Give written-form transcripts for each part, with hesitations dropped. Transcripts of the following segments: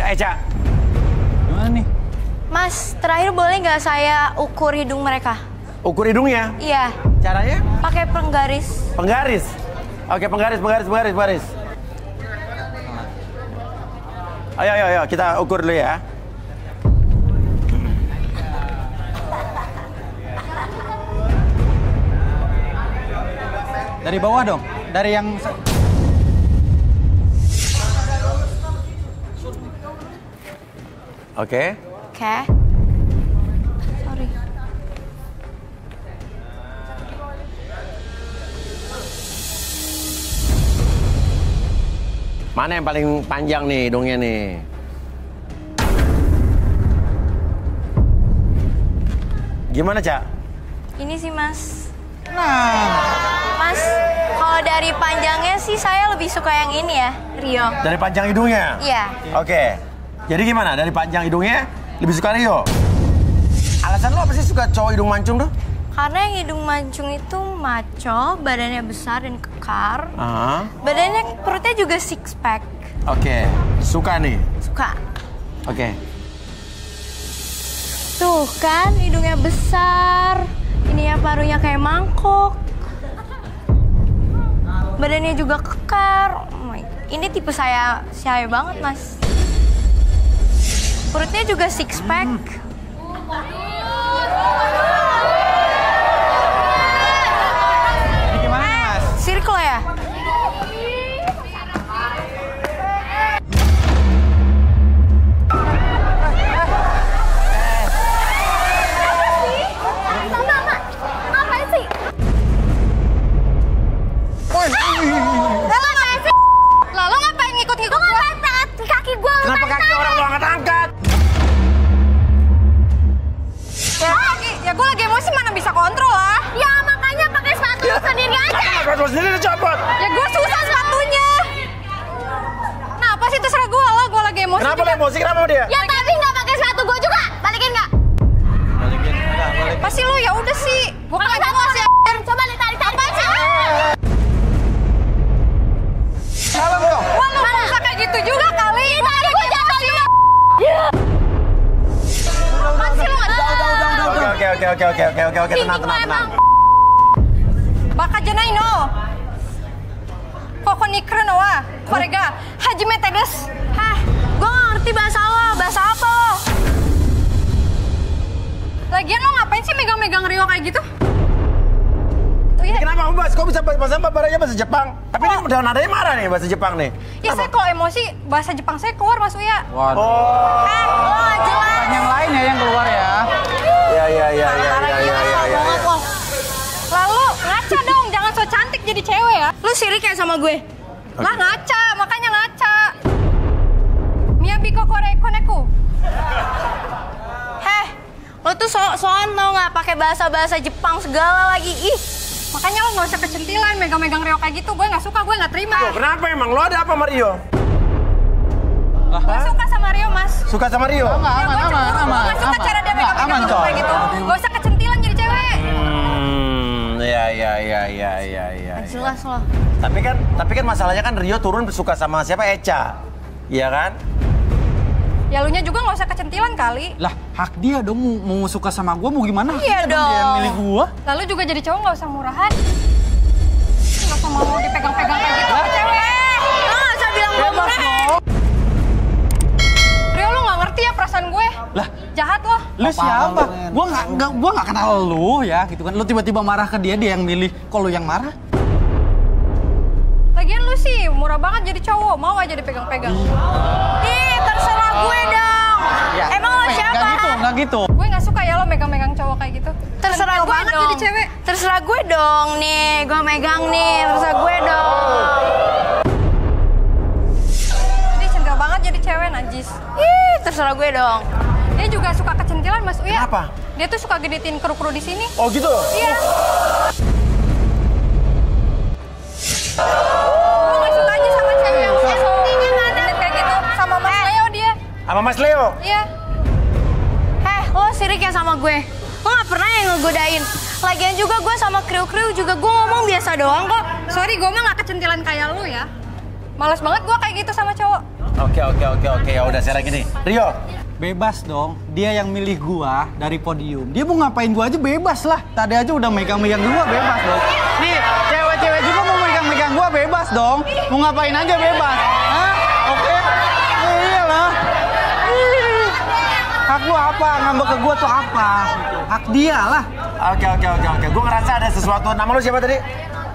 Eca. Gimana nih? Mas, terakhir boleh nggak saya ukur hidung mereka? Ukur hidungnya? Iya. Caranya? Pakai penggaris. Penggaris? Oke, penggaris. Ayo, kita ukur dulu ya. Dari bawah dong, dari yang... Oke. Sorry. Mana yang paling panjang nih hidungnya nih? Gimana, Cak? Ini sih, Mas. Nah, Mas, kalau dari panjangnya sih saya lebih suka yang ini ya, Rio. Dari panjang hidungnya? Iya. Oke. Jadi gimana? Dari panjang hidungnya lebih suka Rio? Alasan lo apa sih suka cowok hidung mancung tuh? Karena yang hidung mancung itu maco, badannya besar dan kekar. Badannya, perutnya juga six pack. Oke. Suka nih? Suka. Oke. Tuh kan, hidungnya besar. Ini ya parunya kayak mangkok. Badannya juga kekar. Oh my, ini tipe saya banget, Mas. Perutnya juga six pack. ini gimana nih, Mas? Circle ya? Ngapain sih? Lalu ngapain ngikut-ngikut gua? Kaki gue Kenapa kaki orang lo angkat-angkat? Ya gue lagi emosi, mana bisa kontrol lah. Ya makanya pakai sepatu sendiri aja. Angkat lo sendiri copot. Ya gue susah sepatunya. Nah apa sih, terserah gue lah, gue lagi emosi. Kenapa lo emosi? Kenapa dia? Ya tapi nggak pakai sepatu gue juga. Balikin nggak? Balikin, udah, balikin. Pasti lu ya udah sih. Gue kan Pakai emosi. Coba tarik. Apaan sih? Salam dong. Wah lu nggak usah kayak gitu juga kali. Tadi gue jatuh juga. Apaan sih lu nggak? Oke, tenang. Baka janai no. Koko nikro no wa. Korega hajimete desu. Hah, gue nggak ngerti bahasa lo. Bahasa apa lo? Lagian lo ngapain sih megang-megang Rio kayak gitu? Tuh ya. Kenapa kamu bahas? Kok bisa bahasa bahasa Jepang? Tapi ini udah nadanya marah nih bahasa Jepang nih. Ya saya kalau emosi bahasa Jepang saya keluar, Mas Uya. Waduh. Lo jelas. Kan yang lain ya yang keluar ya. Ya. Banget lo. Lalu ngaca dong, jangan so cantik jadi cewek ya. Lu sirik kayak sama gue. Lah ngaca, makanya ngaca. Miyabiko koneku. Heh, lo tuh soan tau nggak, pakai bahasa Jepang segala lagi. Ih, makanya lo nggak usah kecentilan megang-megang Rio kayak gitu. Gue nggak suka, gue nggak terima. Loh, kenapa emang? Lo ada apa sama Rio? Gue suka sama Rio, Mas. Suka sama Rio? Gue nggak suka cara dia megang-megang gue kayak gitu. Gak usah kecentilan jadi cewek. Ya. Jelas loh. Tapi kan masalahnya kan Rio turun suka sama siapa? Eca. Iya kan? Ya lunya juga nggak usah kecentilan kali. Lah, hak dia dong mau suka sama gue mau gimana? Iya Dia dong. Dia yang milih gue. Lalu juga jadi cowok nggak usah murahan. Nggak usah mau dipegang-pegang kayak gitu sama cewek. Lo nggak usah bilang gue murahan. Rio, lu nggak ngerti ya perasaan gue. Lah, Jahat lo. lu siapa? Gua nggak kenal lu ya, gitu kan. Lu tiba-tiba marah ke dia yang milih. Kok lu yang marah? Lagian lu sih murah banget jadi cowok, mau aja dipegang-pegang. Ih, terserah gue dong. Ya, Emang lo siapa? Nggak gitu. Gue nggak suka ya lo megang-megang cowok kayak gitu. Terserah Centil gue banget dong. jadi cewek. Terserah gue dong nih, gue megang nih. Terserah gue dong. Jadi centil banget jadi cewek, najis. Ih, terserah gue dong. Dia juga suka kecentilan, Mas Uya. Kenapa? Dia tuh suka gedetin kru-kru di sini. Oh gitu? Iya. Gue nggak suka aja sama cewek yang genit kayak gitu. Sama Mas Leo dia. Sama Mas Leo? Iya. Lo sirik ya sama gue. Lo nggak pernah yang ngegodain. Lagian juga gue sama kru-kru juga gue ngomong biasa doang kok. Sorry, gue mah nggak kecentilan kayak lu ya. Males banget gue kayak gitu sama cowok. Oke. Ya udah sekarang gini. Rio. Bebas dong, dia yang milih gua dari podium. Dia mau ngapain gua aja bebas lah. Tadi aja udah megang-megang gua, bebas dong. Nih, cewek-cewek juga mau megang-megang gua, bebas dong. Mau ngapain aja bebas. Hah? Oke? Iyalah. Hak lu apa? Ngambek ke gua tuh apa? Hak dia lah. Oke. Gue ngerasa ada sesuatu. Nama lu siapa tadi?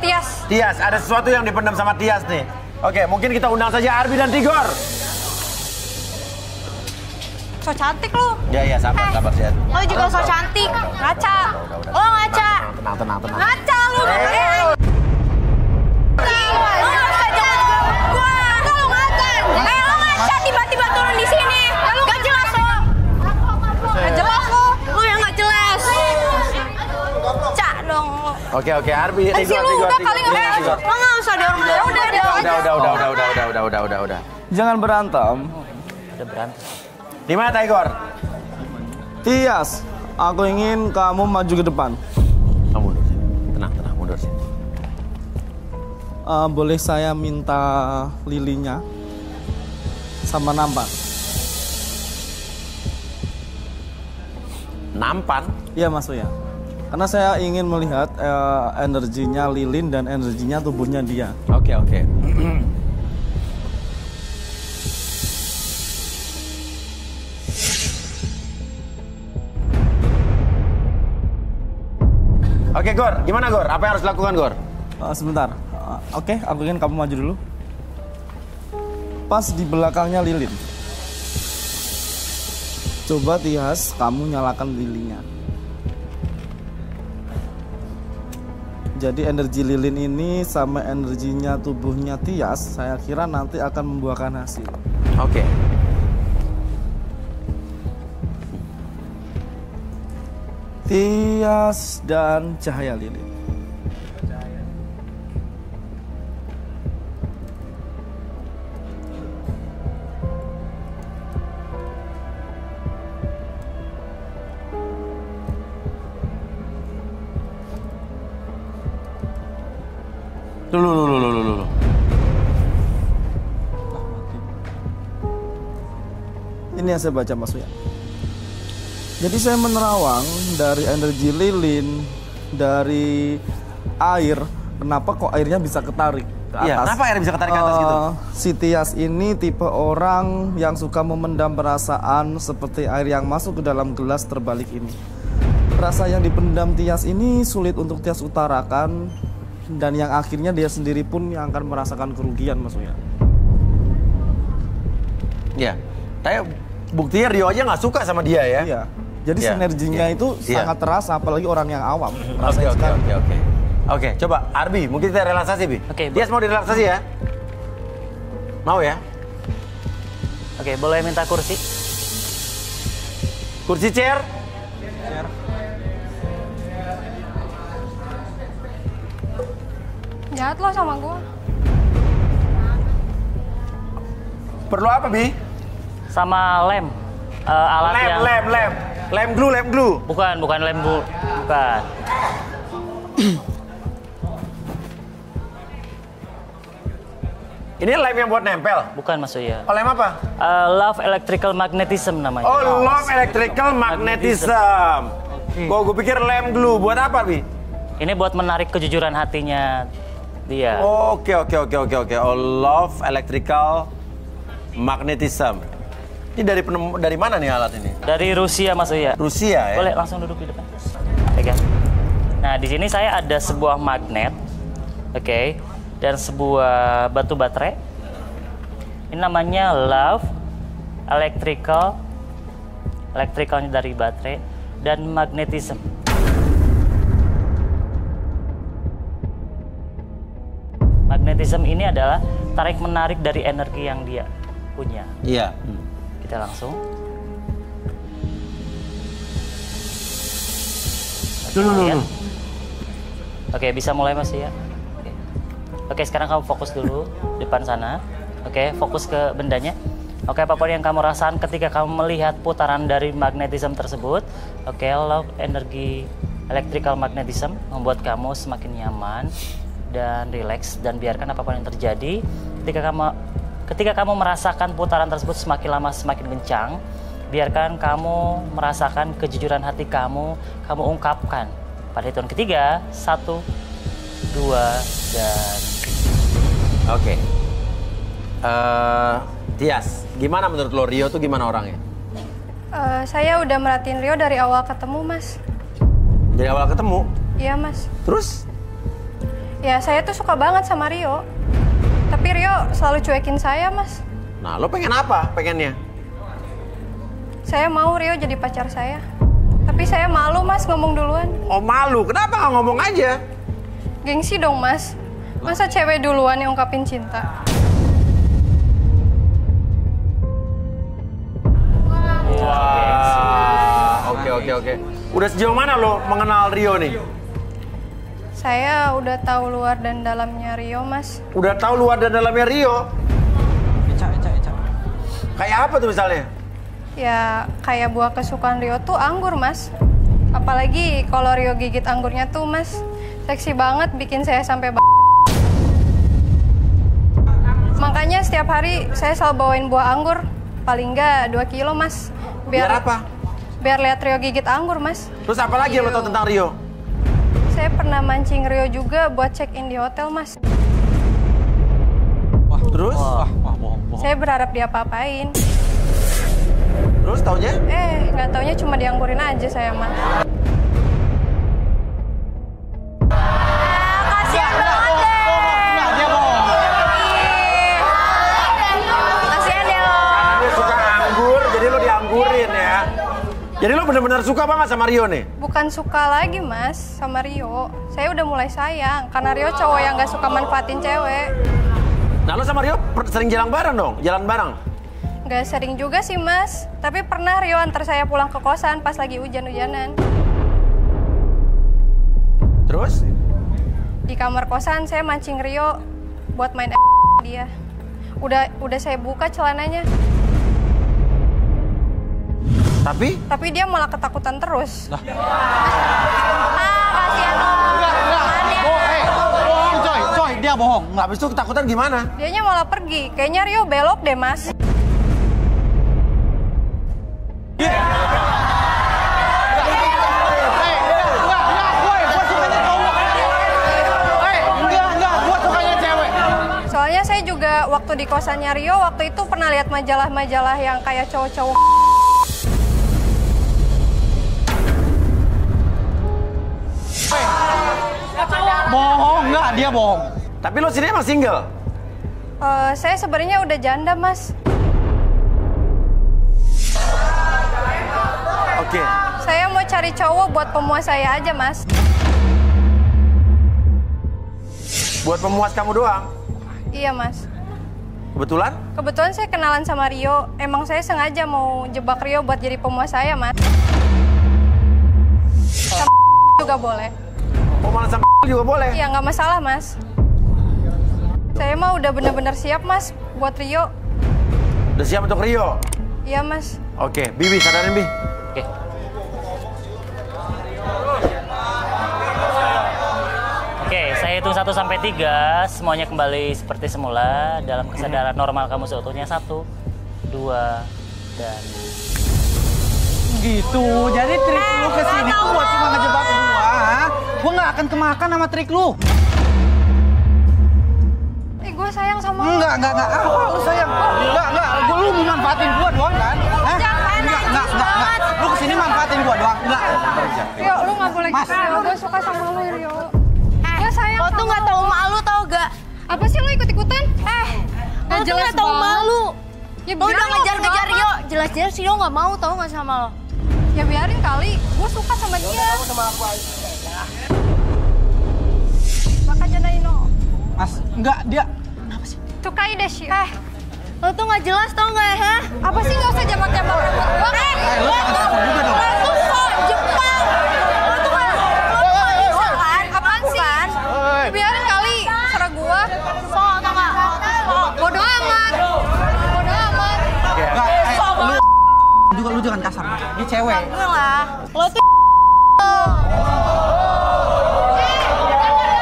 Tias. Tias. Ada sesuatu yang dipendam sama Tias nih. Oke, mungkin kita undang saja Arbi dan Tigor. So cantik lu. Ya, sabar sih. Lo juga so cantik. Ngaca. Lo ngaca. Tenang. Ngaca lu. Lo ngaca jangan gua. Lo ngaca. Lo ngaca tiba-tiba turun di sini. Lo gak jelas lo. Gak jelas lo. Lo yang gak jelas. Cak dong. Oke, Arbi, Tigor. Udah kali nggak. Lo nggak usah dorong. Udah. Jangan berantem. Udah berantem. Di mana Tigor? Tias, aku ingin kamu maju ke depan. Kamu mundur sini. Tenang, mundur sini. Boleh saya minta lilinya sama nampan? Nampan? Iya Mas Uya. Karena saya ingin melihat energinya lilin dan energinya tubuhnya dia. Oke. Oke, Gor. Gimana, Gor? Apa yang harus dilakukan, Gor? Sebentar. Oke, aku ingin kamu maju dulu. Pas di belakangnya lilin. Coba Tias, kamu nyalakan lilinnya. Jadi energi lilin ini sama energinya tubuhnya Tias, saya kira nanti akan membuahkan hasil. Oke. Tias dan cahaya lilin. Dulu. Ini yang saya baca Mas Uya. Jadi saya menerawang dari energi lilin, dari air. Kenapa kok airnya bisa ketarik ke atas? Iya, kenapa air bisa ketarik ke atas gitu? Si Tias ini tipe orang yang suka memendam perasaan seperti air yang masuk ke dalam gelas terbalik ini. Rasa yang dipendam Tias ini sulit untuk Tias utarakan, dan yang akhirnya dia sendiri pun yang akan merasakan kerugian Mas Uya. Iya, tapi buktinya Rio aja nggak suka sama dia ya? Iya. Jadi sinerginya itu sangat terasa, apalagi orang yang awam. Oke, coba Arbi, mungkin kita relaksasi, Bi. Oke, Tias mau direlaksasi ya? Mau ya? Oke, boleh minta kursi? Kursi chair? Jahat lo sama gue. Perlu apa, Bi? Sama lem. Alat yang... Lem glue. Bukan lem glue. Bukan. Ini lem yang buat nempel? Bukan Mas Uya. Oh, lem apa? Love Electrical Magnetism namanya. Oh, Love Electrical Magnetism. Gue pikir lem glue. Buat apa, Bi? Ini buat menarik kejujuran hatinya dia. Oke. Oh, Love Electrical Magnetism. Ini dari mana nih alat ini? Dari Rusia Mas Uya. Rusia ya? Boleh langsung duduk di depan. Oke. Nah, di sini saya ada sebuah magnet. Oke. Dan sebuah batu baterai. Ini namanya Love Electricalnya dari baterai dan magnetism. Magnetism ini adalah tarik-menarik dari energi yang dia punya. Iya. Kita langsung. Dulu. Oke, bisa mulai Mas ya. Oke, sekarang kamu fokus dulu depan sana. Oke, fokus ke bendanya. Oke, apapun yang kamu rasakan ketika kamu melihat putaran dari magnetism tersebut. Oke, love energi electrical magnetism membuat kamu semakin nyaman dan rileks, dan biarkan apapun yang terjadi ketika Ketika kamu merasakan putaran tersebut semakin lama semakin kencang, biarkan kamu merasakan kejujuran hati kamu ungkapkan. Pada hitungan ketiga, 1, 2, dan... Oke. Tias, gimana menurut lo Rio tuh gimana orangnya? Saya udah merhatiin Rio dari awal ketemu, Mas. Dari awal ketemu? Iya, Mas. Terus? Ya, saya tuh suka banget sama Rio. Tapi Rio selalu cuekin saya, Mas. Nah, lo pengen apa? Pengennya? Saya mau Rio jadi pacar saya. Tapi saya malu, Mas, ngomong duluan. Oh, malu. Kenapa nggak ngomong aja? Gengsi dong, Mas. Masa cewek duluan yang ungkapin cinta? Wah, oke. Udah sejauh mana lo mengenal Rio nih? Saya udah tahu luar dan dalamnya Rio, Mas. Udah tahu luar dan dalamnya Rio? Eca. Kayak apa tuh misalnya? Ya, kayak buah kesukaan Rio tuh anggur, Mas. Apalagi kalau Rio gigit anggurnya tuh, Mas. Seksi banget, bikin saya sampai Makanya setiap hari saya selalu bawain buah anggur. Paling nggak 2 kilo, Mas. Biar apa? Biar lihat Rio gigit anggur, Mas. Terus apa lagi yang lo tahu tentang Rio? Saya pernah mancing Rio juga buat check-in di hotel, Mas. Terus? Wah, bohong. Saya berharap dia apa-apain. Terus taunya? Nggak taunya cuma dianggurin aja saya, Mas. Kasihan banget deh. Enggak, dia bohong. Kasihan deh lo. Karena dia suka anggur, jadi lo dianggurin ya. Jadi lo bener-bener suka banget sama Rio nih? Bukan suka lagi, Mas, sama Rio. Saya udah mulai sayang, karena Rio cowok yang nggak suka manfaatin cewek. Nah lo sama Rio sering jalan bareng dong? Jalan bareng? Nggak sering juga sih, Mas. Tapi pernah Rio antar saya pulang ke kosan pas lagi hujan-hujanan. Terus? Di kamar kosan saya mancing Rio buat main dia. Udah saya buka celananya. Tapi dia malah ketakutan terus. Lah. Kasihan lo. Bohong, coy, dia bohong. Nggak, habis itu ketakutan gimana? Dianya malah pergi. Kayaknya Rio belok deh, Mas. Soalnya saya juga waktu di kosannya Rio, waktu itu pernah lihat majalah-majalah yang kayak cowok-cowok. Bohong, enggak, dia bohong. Tapi lo sini emang single? Saya sebenarnya udah janda, Mas. Oke. Saya mau cari cowok buat pemuas saya aja, Mas. Buat pemuas kamu doang? Iya, Mas. Kebetulan? Kebetulan saya kenalan sama Rio. Emang saya sengaja mau jebak Rio buat jadi pemuas saya, Mas. Sama juga boleh. Oh, malah sama juga boleh? Iya, nggak masalah, Mas. Saya mah udah bener-bener siap, Mas, buat Rio. Udah siap untuk Rio? Iya, Mas. Oke, Bibi, sadarin, Bi. Oke. Oke, saya hitung 1 sampai 3, semuanya kembali seperti semula dalam kesadaran normal kamu seutuhnya. 1, 2, dan... Gitu, jadi trik lu kesini tuh buat cuma ngejebak gua. Gua nggak akan kemakan sama trik lu. Gue sayang sama lo. Enggak. Apa lu sayang? Enggak. Lu mau manfaatin gua doang kan? Hah? Enggak. Lu kesini manfaatin gua doang. Enggak. Rio, lu nggak boleh Mas. gitu, Rio. Gue suka sama lo, Rio. Gue sayang Lo tuh nggak tahu malu tau gak? Apa sih lo ikut-ikutan? Lo tuh nggak tahu malu. Ya Lo udah biarin lo, ngejar-ngejar kenapa? Rio. Jelas-jelas Rio nggak mau tau nggak sama lo. Ya biarin kali. Gue suka sama dia. Bakal jadain lo. Mas, enggak dia. Sukai deh, Sih. Lo tuh nggak jelas tau nggak ya? Apa sih nggak usah jambak-jambak rambut gue? Lu jangan takut juga dong. Lo tuh sok Jepang. Lo tuh nggak bisa kan? Apaan sih? Ya biarin kali. Serah gue. Sok tau nggak? Bodoh amat. Bodoh amat. Enggak, lu jangan kasar. Dia cewek. Gue lah. Lo tuh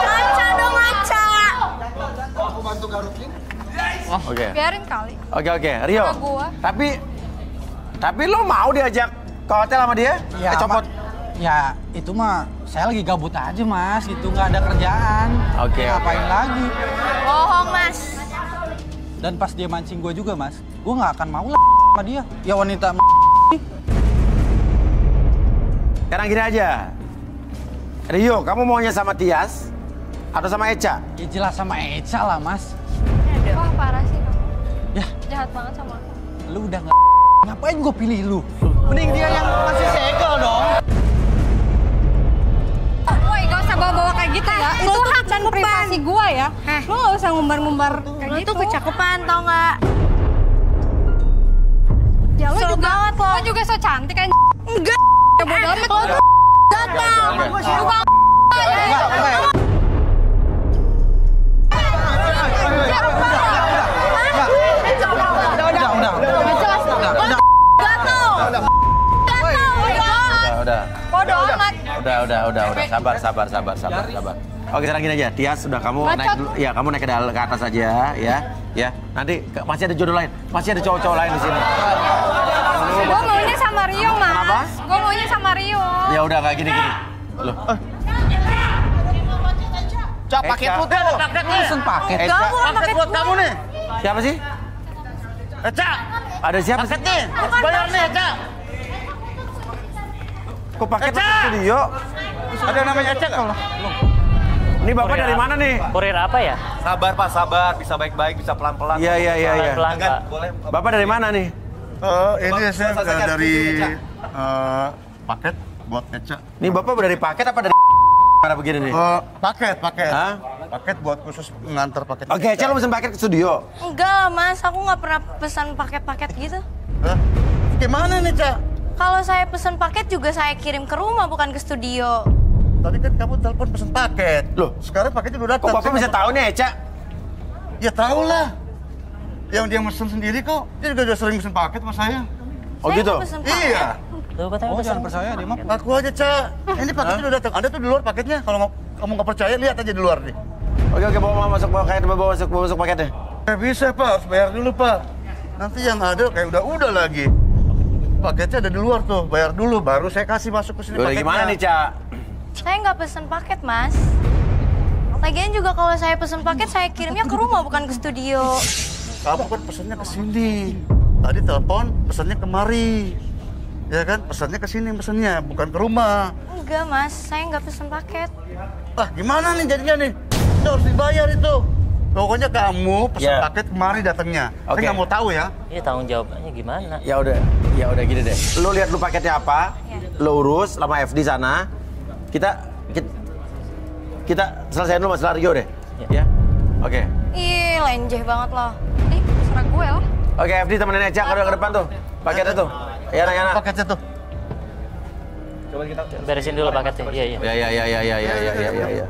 ngaca dong ngaca. Oke. Oke. Biarin kali. Oke. Rio. Sama gua. Tapi lo mau diajak ke hotel sama dia? Copot. Ya, itu mah saya lagi gabut aja, Mas. Gitu, nggak ada kerjaan. Oke. Ngapain lagi? Bohong, Mas. Dan pas dia mancing gue juga, Mas. Gue nggak akan mau lah sama dia. Ya wanita Sekarang gini aja. Rio, kamu maunya sama Tias atau sama Eca? ya jelas sama Eca lah, Mas. Wah, parah sih kamu. Ya, Jahat banget sama aku. lu udah nggak ngapain gue pilih lu? Mending dia yang masih segel dong. Woi, gak usah bawa-bawa kayak gitu ya. Itu hak dan privasi gua ya. Lu gak usah ngumbar-ngumbar kayak gitu. Lu tuh kecakepan, tau gak? Ya lu juga banget lo. Lu juga so cantik kan. Enggak. Ya bodo amat lo. Gatal. Lu bang. Udah. Bodo amat. Udah. Sabar. Oke, sekarang gini aja. Tias, sudah kamu Bacot. naik dulu. Ya, kamu naik ke atas aja, ya. Ya. Nanti masih ada jodoh lain. Masih ada cowok-cowok lain di sini. Gua maunya sama Rio, Mas. Kenapa? Gua maunya sama Rio. Ya udah kayak gini. Loh. Cak, paket Eca. udah, paket nih. Pesen paket. Eca. Paket buat kamu nih. Siapa sih? Cak, Ada siapa sih? paket nih. Bayar nih, Cak. Kok paket Eca. masuk studio? Ada yang namanya Cak nggak? Ini Bapak dari mana nih? Kurir apa ya? Sabar, Pak, sabar. Bisa baik-baik, bisa pelan-pelan. Iya. Pelan-pelan, Kan, Pak. boleh. Bapak dari mana nih? Ini saya Selesaikan dari Eca. paket buat Eca. Nih Bapak dari paket apa dari mana begini nih? Paket. Hah? Paket buat khusus mengantar paket. Oke, Eca, lu pesen paket ke studio. Enggak lah, Mas. Aku nggak pernah pesan paket-paket gitu. Hah? Gimana nih, Cak? Kalau saya pesen paket juga saya kirim ke rumah, bukan ke studio. Tadi kan kamu telepon pesen paket. Loh, Sekarang paketnya udah kok datang. Bapak bisa tahu nih, Eca? Ya tahu lah. Yang dia mesen sendiri kok. Dia juga udah sering mesen paket sama saya. Oh Saya gitu? nggak pesen paket. Iya. Tuh katanya Oh, pesan. jangan percaya dia mah. Aku aja, Cak. Ini paketnya udah datang. Ada tuh di luar paketnya. Kalau kamu nggak percaya, lihat aja di luar nih. Oke, bawa masuk paketnya. Bisa, Pak. Harus bayar dulu, Pak. Nanti yang ada kayak udah lagi. Paketnya ada di luar tuh. Bayar dulu, baru saya kasih masuk ke sini Udah paketnya. gimana nih, Ca? Saya nggak pesen paket, Mas. Lagian juga kalau saya pesen paket, saya kirimnya ke rumah, bukan ke studio. Kamu kan pesannya ke sini. Tadi telepon, pesannya kemari. Ya kan, pesannya ke sini pesannya, bukan ke rumah. Enggak, Mas. Saya nggak pesen paket. Ah, gimana nih jadinya nih? Itu harus dibayar itu. Pokoknya kamu pesan Ya. paket kemari datangnya. Oke. Saya nggak mau tahu ya. Ini tanggung jawabnya gimana? Ya udah gini deh. Lu lihat lu paketnya apa? Lu urus sama FD sana. Kita selesaiin dulu masalah Rio deh. Ya. Oke. Ih, lenjeh banget loh. Ih, terserah gue lah. Oke, FD temenin Eca ke depan tuh. Paketnya tuh. Yana. Paketnya tuh. Beresin dulu paketnya. Iya. Ya.